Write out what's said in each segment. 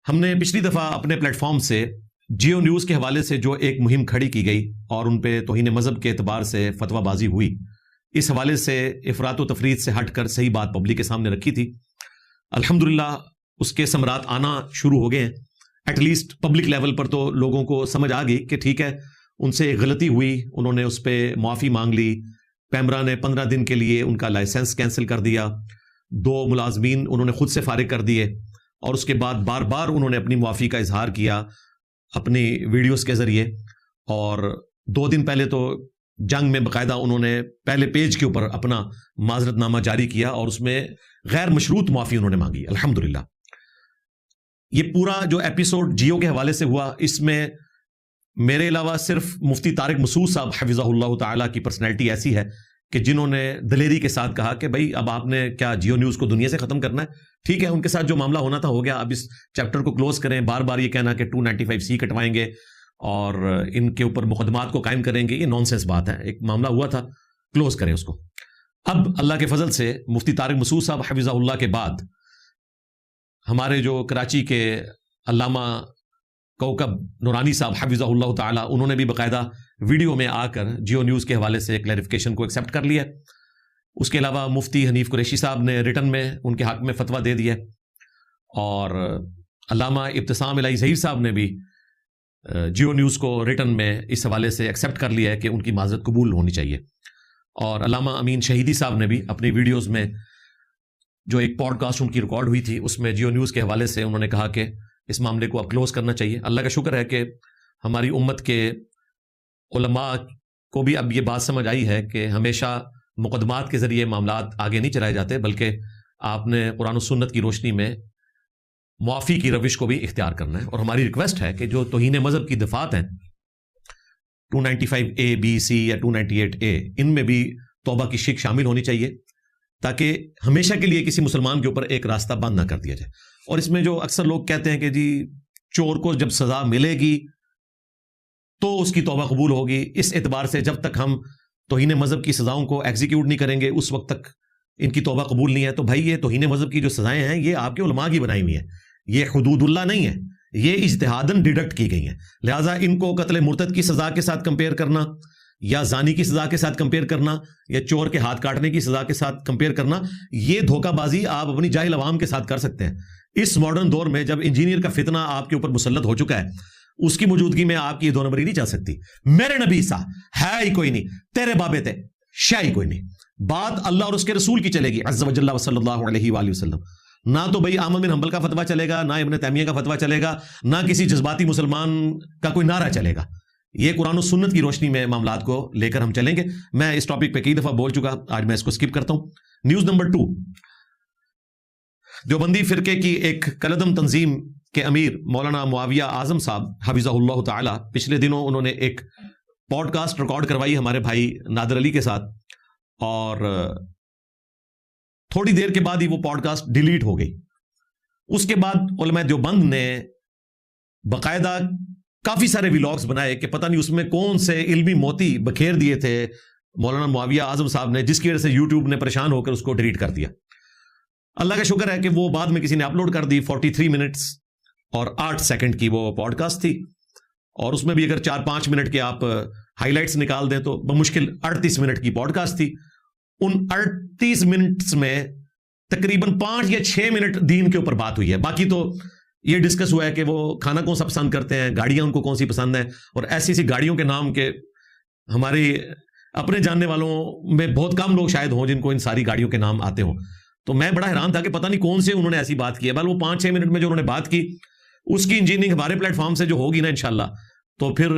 ہم نے پچھلی دفعہ اپنے پلیٹ فارم سے جیو نیوز کے حوالے سے جو ایک مہم کھڑی کی گئی اور ان پہ توہین مذہب کے اعتبار سے فتویٰ بازی ہوئی، اس حوالے سے افراط و تفریط سے ہٹ کر صحیح بات پبلک کے سامنے رکھی تھی. الحمدللہ اس کے ثمرات آنا شروع ہو گئے ہیں. ایٹ لیسٹ پبلک لیول پر تو لوگوں کو سمجھ آ گئی کہ ٹھیک ہے، ان سے ایک غلطی ہوئی، انہوں نے اس پہ معافی مانگ لی. پیمرا نے 15 دن کے لیے ان کا لائسنس کینسل کر دیا، 2 ملازمین انہوں نے خود سے فارغ کر دیے، اور اس کے بعد بار بار انہوں نے اپنی معافی کا اظہار کیا اپنی ویڈیوز کے ذریعے. اور 2 دن پہلے تو جنگ میں باقاعدہ انہوں نے پہلے پیج کے اوپر اپنا معذرت نامہ جاری کیا اور اس میں غیر مشروط معافی انہوں نے مانگی. الحمدللہ یہ پورا جو ایپیسوڈ جیو کے حوالے سے ہوا، اس میں میرے علاوہ صرف مفتی طارق مسعود صاحب حفظہ اللہ تعالیٰ کی پرسنالٹی ایسی ہے کہ جنہوں نے دلیری کے ساتھ کہا کہ بھائی اب آپ نے کیا جیو نیوز کو دنیا سے ختم کرنا ہے؟ ٹھیک ہے، ان کے ساتھ جو معاملہ ہونا تھا ہو گیا، اب اس چیپٹر کو کلوز کریں. بار بار یہ کہنا کہ 295C کٹوائیں گے اور ان کے اوپر مقدمات کو قائم کریں گے، یہ نان سینس بات ہے. ایک معاملہ ہوا تھا، کلوز کریں اس کو. اب اللہ کے فضل سے مفتی طارق مسعود صاحب حفظہ اللہ کے بعد ہمارے جو کراچی کے علامہ کوکب نورانی صاحب حفظہ اللہ تعالیٰ، انہوں نے بھی باقاعدہ ویڈیو میں آ کر جیو نیوز کے حوالے سے کلیریفیکیشن کو ایکسیپٹ کر لیا. اس کے علاوہ مفتی حنیف قریشی صاحب نے ریٹن میں ان کے حق میں فتویٰ دے دیا، اور علامہ ابتسام الہی ظہیر صاحب نے بھی جیو نیوز کو ریٹن میں اس حوالے سے ایکسیپٹ کر لیا ہے کہ ان کی معذرت قبول ہونی چاہیے. اور علامہ امین شہیدی صاحب نے بھی اپنی ویڈیوز میں جو ایک پوڈ کاسٹ ان کی ریکارڈ ہوئی تھی، اس میں جیو نیوز کے حوالے سے انہوں نے کہا کہ اس معاملے کو اب کلوز کرنا چاہیے. اللہ کا شکر ہے کہ ہماری امت کے علماء کو بھی اب یہ بات سمجھ آئی ہے کہ ہمیشہ مقدمات کے ذریعے معاملات آگے نہیں چلائے جاتے، بلکہ آپ نے قرآن و سنت کی روشنی میں معافی کی روش کو بھی اختیار کرنا ہے. اور ہماری ریکویسٹ ہے کہ جو توہین مذہب کی دفعات ہیں 295A B C یا 298A، ان میں بھی توبہ کی شک شامل ہونی چاہیے، تاکہ ہمیشہ کے لیے کسی مسلمان کے اوپر ایک راستہ بند نہ کر دیا جائے. اور اس میں جو اکثر لوگ کہتے ہیں کہ جی چور کو جب سزا ملے گی تو اس کی توبہ قبول ہوگی، اس اعتبار سے جب تک ہم توہین مذہب کی سزاؤں کو ایگزیکیوٹ نہیں کریں گے اس وقت تک ان کی توبہ قبول نہیں ہے. تو بھائی یہ توہین مذہب کی جو سزائیں ہیں یہ آپ کے علماء کی بنائی ہوئی ہیں، یہ حدود اللہ نہیں ہے، یہ اجتہاداً ڈیڈکٹ کی گئی ہیں. لہٰذا ان کو قتل مرتد کی سزا کے ساتھ کمپیئر کرنا، یا زانی کی سزا کے ساتھ کمپیئر کرنا، یا چور کے ہاتھ کاٹنے کی سزا کے ساتھ کمپیئر کرنا، یہ دھوکہ بازی آپ اپنی جاہل عوام کے ساتھ کر سکتے ہیں. اس ماڈرن دور میں جب انجینئر کا فتنہ آپ کے اوپر مسلط ہو چکا ہے، اس کی موجودگی میں آپ کی یہ 2 نمبری نہیں چل سکتی. میرے نبی سا ہے ہی کوئی نہیں، تیرے بابے تھے شاہ ہی کوئی نہیں. بات اللہ اور اس کے رسول کی چلے گی عز و جل و صلی اللہ علیہ وآلہ وسلم. نہ تو بھائی احمد بن حنبل کا فتویٰ چلے گا، نہ ابن تیمیہ کا فتویٰ چلے گا، نہ کسی جذباتی مسلمان کا کوئی نعرہ چلے گا. یہ قرآن و سنت کی روشنی میں معاملات کو لے کر ہم چلیں گے. میں اس ٹاپک پہ کئی دفعہ بول چکا، آج میں اس کو سکپ کرتا ہوں. نیوز نمبر 2، دیوبندی فرقے کی ایک کلدم تنظیم کے امیر مولانا معاویہ اعظم صاحب حفظہ اللہ تعالی، پچھلے دنوں انہوں نے ایک پوڈ کاسٹ ریکارڈ کروائی ہمارے بھائی نادر علی کے ساتھ، اور تھوڑی دیر کے بعد ہی وہ پوڈ کاسٹ ڈیلیٹ ہو گئی. اس کے بعد علماء دیوبند نے باقاعدہ کافی سارے ویلاگز بنائے کہ پتہ نہیں اس میں کون سے علمی موتی بکھیر دیے تھے مولانا معاویہ اعظم صاحب نے، جس کی وجہ سے یوٹیوب نے پریشان ہو کر اس کو ڈیلیٹ کر دیا. اللہ کا شکر ہے کہ وہ بعد میں کسی نے اپلوڈ کر دی. 43 منٹس اور 8 سیکنڈ کی وہ پوڈ کاسٹ تھی، اور اس میں بھی اگر 4-5 منٹ کے آپ ہائی لائٹس نکال دیں تو بمشکل 38 منٹ کی پوڈ کاسٹ تھی. ان 38 منٹس میں تقریباً 5 یا 6 منٹ دین کے اوپر بات ہوئی ہے. باقی تو یہ ڈسکس ہوا ہے کہ وہ کھانا کون سا پسند کرتے ہیں، گاڑیاں ان کو کون سی پسند ہیں، اور ایسی ایسی گاڑیوں کے نام کے ہمارے اپنے جاننے والوں میں بہت کم لوگ شاید ہوں جن کو ان ساری گاڑیوں کے نام آتے ہوں. تو میں بڑا حیران تھا کہ پتہ نہیں کون سے انہوں نے ایسی بات کی ہے. بل وہ 5-6 منٹ میں جو انہوں نے بات کی، اس کی انجینئرنگ ہمارے پلیٹ فارم سے جو ہوگی نا انشاءاللہ تو پھر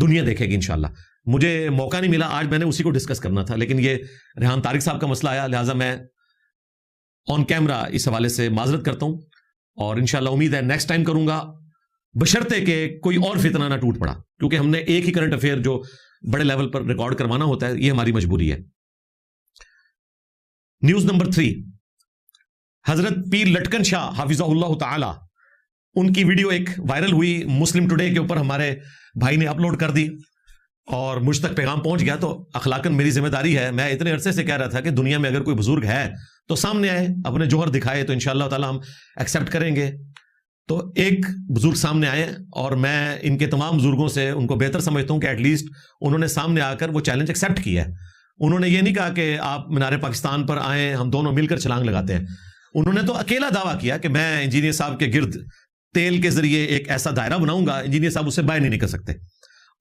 دنیا دیکھے گی انشاءاللہ. مجھے موقع نہیں ملا، آج میں نے اسی کو ڈسکس کرنا تھا، لیکن یہ ریحان طارق صاحب کا مسئلہ آیا، لہٰذا میں آن کیمرہ اس حوالے سے معذرت کرتا ہوں، اور انشاءاللہ امید ہے نیکسٹ ٹائم کروں گا، بشرطے کہ کوئی اور فتنہ نہ ٹوٹ پڑا، کیونکہ ہم نے ایک ہی کرنٹ افیئر جو بڑے لیول پر ریکارڈ کروانا ہوتا ہے، یہ ہماری مجبوری ہے. نیوز نمبر 3، حضرت پیر لٹکن شاہ حفظہ اللہ تعالی، ان کی ویڈیو ایک وائرل ہوئی، مسلم ٹوڈے کے اوپر ہمارے بھائی نے اپلوڈ کر دی اور مجھ تک پیغام پہنچ گیا. تو اخلاقاً میری ذمہ داری ہے، میں اتنے عرصے سے کہہ رہا تھا کہ دنیا میں اگر کوئی بزرگ ہے تو سامنے آئے، اپنے جوہر دکھائے، تو انشاءاللہ تعالی ہم ایکسیپٹ کریں گے. تو ایک بزرگ سامنے آئے اور میں ان کے تمام بزرگوں سے ان کو بہتر سمجھتا ہوں کہ ایٹ لیسٹ انہوں نے سامنے آ کر وہ چیلنج ایکسیپٹ کیا ہے. انہوں نے یہ نہیں کہا کہ آپ مینار پاکستان پر آئیں ہم دونوں مل کر چھلانگ لگاتے ہیں. انہوں نے تو اکیلا دعویٰ کیا کہ میں انجینئر صاحب کے گرد تیل کے ذریعے ایک ایسا دائرہ بناؤں گا, انجینئر صاحب اس سے باہر نہیں نکل سکتے,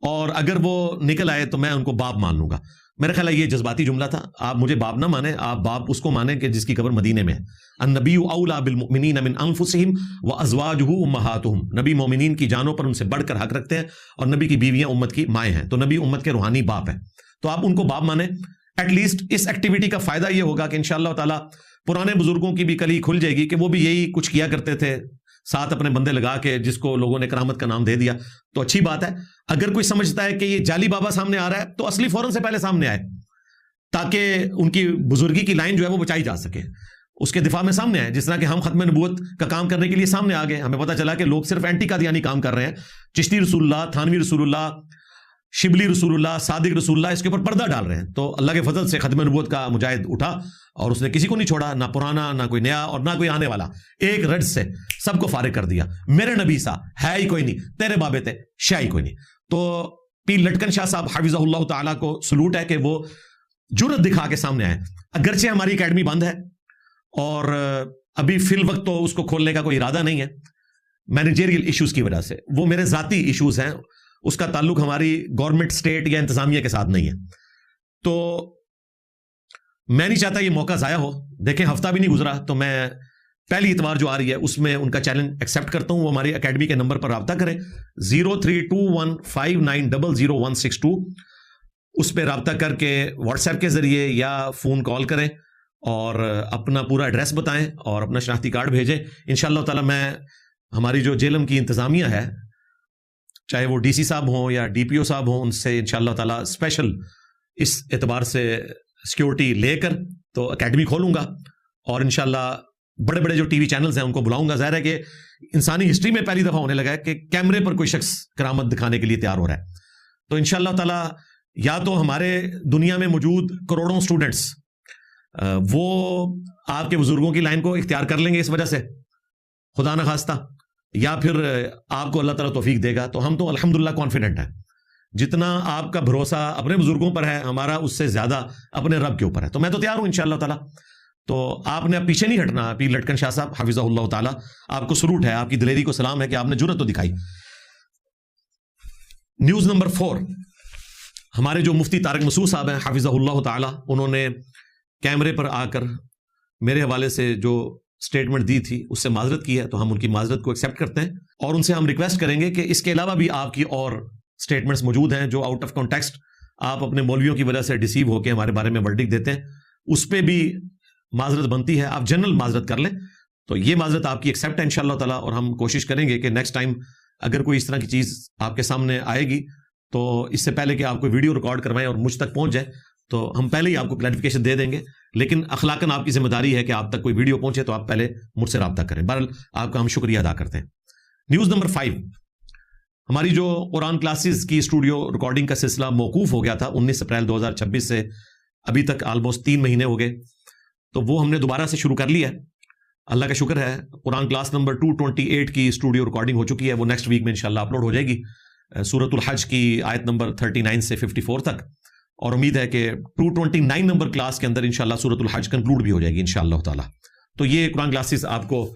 اور اگر وہ نکل آئے تو میں ان کو باپ مان لوں گا. میرا خیال ہے یہ جذباتی جملہ تھا. آپ مجھے باپ نہ مانیں, آپ باپ اس کو مانیں کہ جس کی قبر مدینے میں ہے. النبی اولا بالمؤمنین من انفسہم وازواجہ امہاتہم. نبی مومنین کی جانوں پر ان سے بڑھ کر حق رکھتے ہیں, اور نبی کی بیویاں امت کی مائیں ہیں, تو نبی امت کے روحانی باپ ہیں. تو آپ ان کو باپ مانیں. ایٹ لیسٹ اس ایکٹیویٹی کا فائدہ یہ ہوگا کہ انشاءاللہ تعالی پرانے بزرگوں کی بھی کلی کھل جائے گی کہ وہ بھی یہی کچھ کیا کرتے تھے, ساتھ اپنے بندے لگا کے, جس کو لوگوں نے کرامت کا نام دے دیا. تو اچھی بات ہے. اگر کوئی سمجھتا ہے کہ یہ جعلی بابا سامنے آ رہا ہے تو اصلی فوراً سے پہلے سامنے آئے, تاکہ ان کی بزرگی کی لائن جو ہے وہ بچائی جا سکے, اس کے دفاع میں سامنے آئے. جس طرح کہ ہم ختم نبوت کا کام کرنے کے لیے سامنے آ گئے, ہمیں پتہ چلا کہ لوگ صرف اینٹی قادیانی کام کر رہے ہیں. چشتی رسول اللہ, تھانوی رسول اللہ, شبلی رسول اللہ, صادق رسول اللہ, اس کے اوپر پردہ ڈال رہے ہیں. تو اللہ کے فضل سے ختم نبوت کا مجاہد اٹھا اور اس نے کسی کو نہیں چھوڑا, نہ پرانا نہ کوئی نیا اور نہ کوئی آنے والا, ایک رج سے سب کو فارغ کر دیا. میرے نبی سا ہے ہی کوئی نہیں, تیرے بابے تھے شاہ ہی کوئی نہیں. تو پیر لٹکن شاہ صاحب حفظہ اللہ تعالیٰ کو سلوٹ ہے کہ وہ جرت دکھا کے سامنے آئے. اگرچہ ہماری اکیڈمی بند ہے اور ابھی فی الوقت تو اس کو کھولنے کا کوئی ارادہ نہیں ہے مینیجریل ایشوز کی وجہ سے. وہ میرے ذاتی ایشوز ہیں, اس کا تعلق ہماری گورنمنٹ اسٹیٹ یا انتظامیہ کے ساتھ نہیں ہے. تو میں نہیں چاہتا یہ موقع ضائع ہو. دیکھیں ہفتہ بھی نہیں گزرا تو میں پہلی اتوار جو آ رہی ہے اس میں ان کا چیلنج ایکسیپٹ کرتا ہوں. وہ ہماری اکیڈمی کے نمبر پر رابطہ کریں 032159000162. اس پہ رابطہ کر کے واٹس ایپ کے ذریعے یا فون کال کریں اور اپنا پورا ایڈریس بتائیں اور اپنا شناختی کارڈ بھیجیں. انشاءاللہ تعالی میں ہماری جو جیلم کی انتظامیہ ہے, چاہے وہ ڈی سی صاحب ہوں یا ڈی پی او صاحب ہوں, ان سے انشاءاللہ تعالی اسپیشل اس اعتبار سے سیکیورٹی لے کر تو اکیڈمی کھولوں گا. اور انشاءاللہ بڑے بڑے جو ٹی وی چینلز ہیں ان کو بلاؤں گا. ظاہر ہے کہ انسانی ہسٹری میں پہلی دفعہ ہونے لگا ہے کہ کیمرے پر کوئی شخص کرامت دکھانے کے لیے تیار ہو رہا ہے. تو انشاءاللہ تعالی یا تو ہمارے دنیا میں موجود کروڑوں سٹوڈنٹس وہ آپ کے بزرگوں کی لائن کو اختیار کر لیں گے اس وجہ سے, خدا نہ خواستہ, یا پھر آپ کو اللہ تعالیٰ توفیق دے گا. تو ہم تو الحمدللہ کانفیڈنٹ ہیں. جتنا آپ کا بھروسہ اپنے بزرگوں پر ہے, ہمارا اس سے زیادہ اپنے رب کے اوپر ہے. تو میں تو تیار ہوں انشاءاللہ تعالیٰ. تو آپ نے اب پیچھے نہیں ہٹنا. پیر لٹکن شاہ صاحب حفظہ اللہ تعالیٰ, آپ کو سلوٹ ہے, آپ کی دلیری کو سلام ہے کہ آپ نے جرأت تو دکھائی. نیوز نمبر 4, ہمارے جو مفتی طارق مسعود صاحب ہیں حفظہ اللہ تعالیٰ, انہوں نے کیمرے پر آ کر میرے حوالے سے جو سٹیٹمنٹ دی تھی اس سے معذرت کی ہے. تو ہم ان کی معذرت کو ایکسیپٹ کرتے ہیں اور ان سے ہم ریکویسٹ کریں گے کہ اس کے علاوہ بھی آپ کی اور سٹیٹمنٹس موجود ہیں جو آؤٹ آف کانٹیکسٹ آپ اپنے مولویوں کی وجہ سے ڈیسیو ہو کے ہمارے بارے میں ورڈکٹ دیتے ہیں, اس پہ بھی معذرت بنتی ہے. آپ جنرل معذرت کر لیں. تو یہ معذرت آپ کی ایکسیپٹ ہے انشاءاللہ تعالیٰ, اور ہم کوشش کریں گے کہ نیکسٹ ٹائم اگر کوئی اس طرح کی چیز آپ کے سامنے آئے گی تو اس سے پہلے کہ آپ کوئی ویڈیو ریکارڈ کروائیں اور مجھ تک پہنچ جائے تو ہم پہلے ہی آپ کو کلیریفیکیشن دے دیں گے. لیکن اخلاقاً آپ کی ذمہ داری ہے کہ آپ تک کوئی ویڈیو پہنچے تو آپ پہلے مجھ سے رابطہ کریں. بہرحال آپ کا ہم شکریہ ادا کرتے ہیں. نیوز نمبر 5, ہماری جو قرآن کلاسز کی اسٹوڈیو ریکارڈنگ کا سلسلہ موقوف ہو گیا تھا 19 اپریل 2026 سے ابھی تک آلموسٹ 3 مہینے ہو گئے, تو وہ ہم نے دوبارہ سے شروع کر لیا ہے. اللہ کا شکر ہے. قرآن کلاس نمبر 228 کی اسٹوڈیو ریکارڈنگ ہو چکی ہے, وہ نیکسٹ ویک میں انشاءاللہ اپلوڈ ہو جائے گی سورۃ الحج کی آیت نمبر 39 سے 54 تک. اور امید ہے کہ 229 نمبر کلاس کے اندر انشاءاللہ سورۃ الحج کنکلوڈ بھی ہو جائے گی انشاءاللہ تعالی. تو یہ قرآن کلاسز آپ کو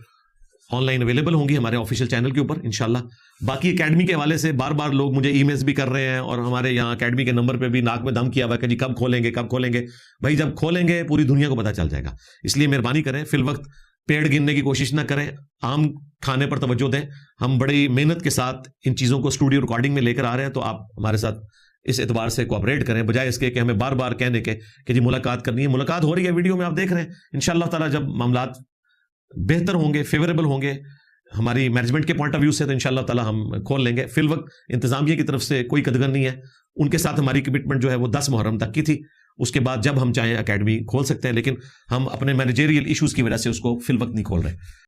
آن لائن اویلیبل ہوں گی ہمارے آفیشیل چینل کے اوپر انشاءاللہ. باقی اکیڈمی کے حوالے سے بار بار لوگ مجھے ای میلز بھی کر رہے ہیں اور ہمارے یہاں اکیڈمی کے نمبر پہ بھی ناک میں دم کیا ہوا کہ جی کب کھولیں گے کب کھولیں گے. بھائی جب کھولیں گے پوری دنیا کو پتہ چل جائے گا, اس لیے مہربانی کریں فی الوقت پیڑ گننے کی کوشش نہ کریں, عام کھانے پر توجہ دیں. ہم بڑی محنت کے ساتھ ان چیزوں کو اسٹوڈیو ریکارڈنگ میں لے کر آ رہے ہیں, تو آپ ہمارے ساتھ اس اعتبار سے کوآپریٹ کریں, بجائے اس کے کہ ہمیں بار بار کہنے کے کہ جی ملاقات کرنی ہے. ملاقات ہو رہی ہے, ویڈیو میں آپ دیکھ رہے ہیں. انشاءاللہ تعالی جب معاملات بہتر ہوں گے, فیوریبل ہوں گے ہماری مینجمنٹ کے پوائنٹ آف ویو سے, تو انشاءاللہ تعالی ہم کھول لیں گے. فی الوقت انتظامیہ کی طرف سے کوئی قدغن نہیں ہے. ان کے ساتھ ہماری کمٹمنٹ جو ہے وہ 10 محرم تک کی تھی. اس کے بعد جب ہم چاہیں اکیڈمی کھول سکتے ہیں, لیکن ہم اپنے مینیجریل ایشوز کی وجہ سے اس کو فی الوقت نہیں کھول رہے.